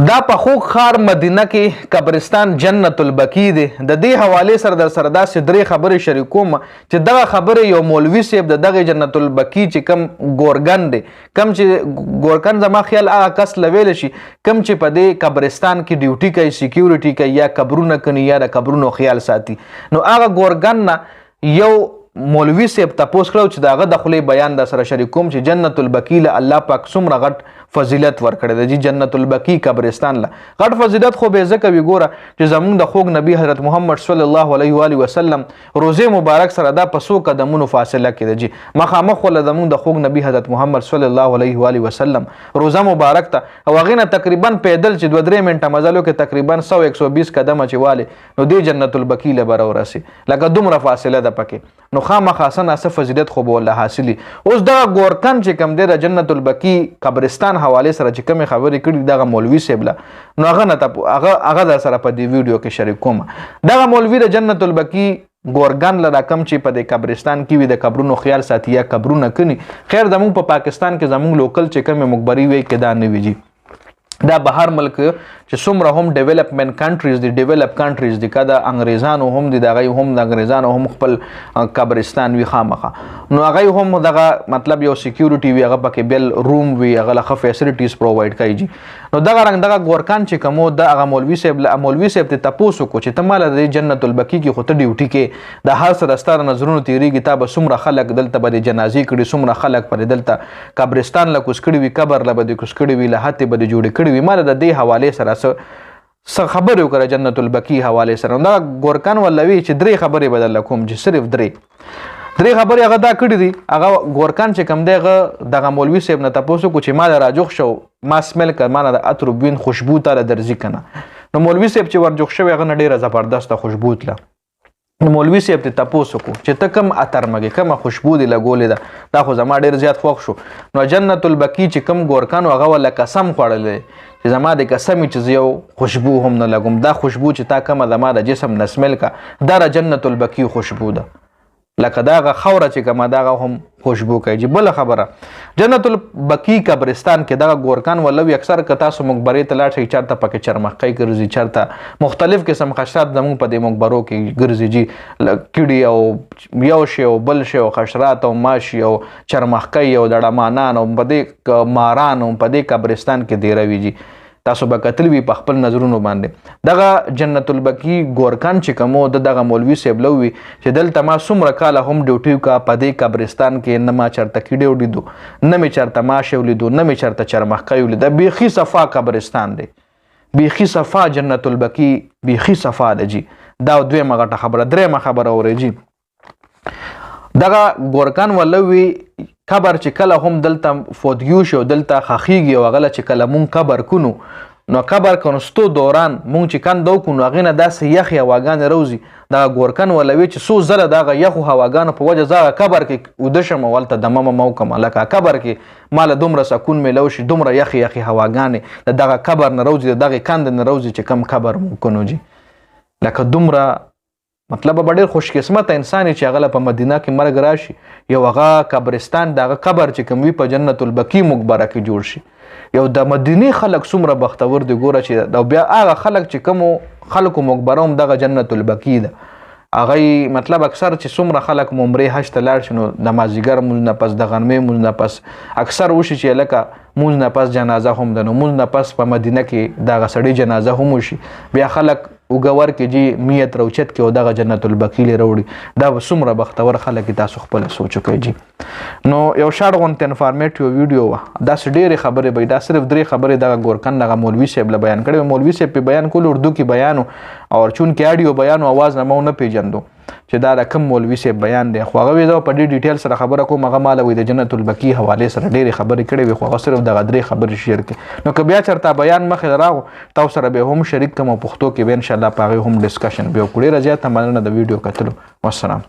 دا په خوږ ښار مدینه کې قبرستان جنت البقیع دی. د دې حوالې سره در سره داسې درې خبرې شریکوم چې دغه خبرې یو مولوي صاحب د دغه جنت البقیع چې کم ګورګن دی، کم چې ګورګن زما خیال هغه کس لویل شي کم چې په دې قبرستان کې ډیوټي کوي، سیکیورټي کوي، یا قبرونه کني یا د قبرونو خیال ساتي. نو هغه ګورګن نه یو مولوي صاحب تپوس کړو چې دغه د خولې بیان در سره شریکوم چې جنت البقیع له الله پاک څومره غټ فضیلت ورکړی دی. جنت البقیع قبرستان له غټ فضیلت خو به ځکه وي ګوره چې زمونږ د خوږ نبی حضرت محمد صلی الله علیه و آله وسلم روزې مبارک سره دا په څو قدمونو فاصله کې ده جی. مخامخ وله زمونږ د خوږ نبی حضرت محمد صلی الله علیه و آله وسلم روزه مبارک ته او هغې نه تقریبا پیدل چې 2-3 منټه مزل وکړي تقریبا 100-120 قدمه چې والي نو دې جنت البقیع له به راورسي لکه دومره فاصله ده پکې. نو خامخا څه ناڅه فضیلت خو به ورله حاصلي. اوس دغه ګورکن چې کوم دی د جنت البقیع قبرستان حوالې سره چې کومې خبرې کړي دغه مولوي صاحب له نو هغه در سره په دې ویډیو کې شریک کوم. دغه مولوي د جنت البقیع ګورګن له کم چې په دې قبرستان کې وي د قبرونو خیال ساتي یا قبرونه کني. خیر زموږ په پاکستان کې زموږ لوکل چې کومې مقبري وي کې دا نه وي جي. دا بهر ملک چې څومره هم ډیولپمنٹ کنټریز دي، ډیولپ کنټریز دي، که د انګریزانو هم دي، د هغوی هم د انګریزانو هم خپل قبرستان وي خامخا. نو هغوی هم دغه مطلب یو سیکیورټي وي، هغه پکې بیل روم وي، هغه له ښه فیسلیټیز پرووایډ کوي جي. نو دغه رنګ دغه ګورکان چې کوم و د هغه مولوي صاحب ته تپوس وکړو چې ته ماله د جنت البقیع کې خو ته ډیوټي کې د هر څه د ستا د نظرونو تېرېږي، تا به څومره خلک دلته به د جنازې کړي، څومره خلک به دلته قبرستان له کوز کړي وي، قبر له به د کوز کړي وي، له هتې به د جوړې کړي وي. ماله د دې حوالې سره څه خبرې وکړه جنت البقیع حوالې سره. دا ګورکان ولوي چې 3 خبرې به درله کوم چې صرف 3 خبرې هغه دا کړي دي. هغه ګورکان چې کوم دی هغه دغه مولوي صاحب نه تپوس وکړو چې ما راجوخ شو، ما سمیل کړ، ما نه د عطر بوین خوشبو تاله درځي که نه. نو مولوي صاحب چې ورجوخ شوی هغه نه ډېره زبردسته خوشبو تله. نو مولوي صاحب ته تپوس وکړو چې ته کوم عطر مګې کومه خوشبو دې لګولې ده، دا خو زما ډېر زیات خوښ شو. نو جنت البقیع چې کوم ګورکان و هغه وله قسم خوړلی چې زما د قسم چې زه یو خوشبو هم نه لګوم، دا خوشبو چې تا کومه زما د جسم نه سمیل کا دا د جنت البقیع خوشبو ده، لکه دغه خوره چې کومه دغه هم خوشبو کوي جي. بله خبره جنت البقیع قبرستان کې دغه ګورکان ولوي اکثر که تاسو مقبرې ته لاړ شئ چېرته پکې چرمخکۍ ګرځي، چېرته مختلف قسم حشرات زموږ په دې مقبرو کې ګرځي جي، کیړي او یو شی او بل شی او حشرات او ماشي او چرمخکۍ او دړمانان او په دې ماران او په دې قبرستان کې دیروي جي. تاسو به کتلی وي په خپل نظرونو باندې. دغه جنت البقیع ګورکان چې کوم و دغه مولوي صاحب له ووي چې دلته ما څومره کاله هم ډیوټي وکړه په دې قبرستان کې، نه ما چېرته کیډې ولیدو، نه مې چېرته ماشی ولیدو، نه مې چېرته چرمخکۍ ولیده. بیخي صفا قبرستان دی، بیخي صفا جنت البقیع بیخي صفا ده جي. دا دویمه غټه خبره. درېیمه خبره اورئ جي. دغه ګورکان ولوي قبر چې کله هم دلته فوتګیو شي او دلته خښیږي او هغه چې کله مونږ قبر کنو نو قبر کنستو دوران مونږ چې کنده وکړو نو هغې نه داسې یخې هواګانې راوځي. دغه ګورکن ولوي چې څو ځله دغه یخو هواګانو په وجه زه هغه قبر کې اوده شم او هلته دمه مه وکړم، لکه قبر کې ماله دومره سکون میلو شي، دومره یخې یخې هواګانې د دغه قبر نه راوځي، د دغې کندې نه راوځي چې کم قبر مونږ کنو جي. لکه دومره مطلب به ډېر خوش قسمته انسان چې هغه په مدینه کې مرګ راشي، یو هغه قبرستان دغه قبر چې کوم وي په جنت البقیع مقبره کې جوړ شي. یو د مدینې خلک څومره بختور دي ګوره چې او بیا هغه خلک چې کومو خلکو مقبره هم دغه جنت البقیع ده. هغوی مطلب اکثر چې څومره خلک عمرې حج ته لاړ شي نو د مازدیګر مونځ نه پس د غرمې مونځ نه پس اکثر وشي چې لکه مونځ نه پس جنازه هم ده، نو مونځ نه پس په مدینه کې دغه سړي جنازه هم وشي، بیا خلک وګور کې جي میت روچت کې او دغه جنت البقیع لري وړي. دا به څومره بختور خلک تاسو خپله سوچ وکړئ جي. نو یو شاړ غونته انفارمیټیو ویډیو وه، داسې ډېرې خبرې به دا صرف 3 خبرې دغه ګورکن دغه مولوي صاحب له بیان کړی. مولوي صاحب پې بیان کولو اردو کې بیان او چونکې اډیو بیان او اواز نه مو نه پېژندو چې دا د کوم مولوي صاحب بیان دی، خو هغه وی زه په ډېر ډیټیل سره خبره کوم. هغه ماله وایي د جنت البقیع حوالې سره ډېرې خبرې کړې وي، خو هغه صرف دغه 3 خبرې شیر کړي. نو که بیا چېرته بیان مخې راغو تاسو سره به هم شریک کړم او پښتو کې به انشاءالله په هغې هم ډسکشن بیا وکړو. ډېره زیاته مننه د ویډیو کتلو. والسلام.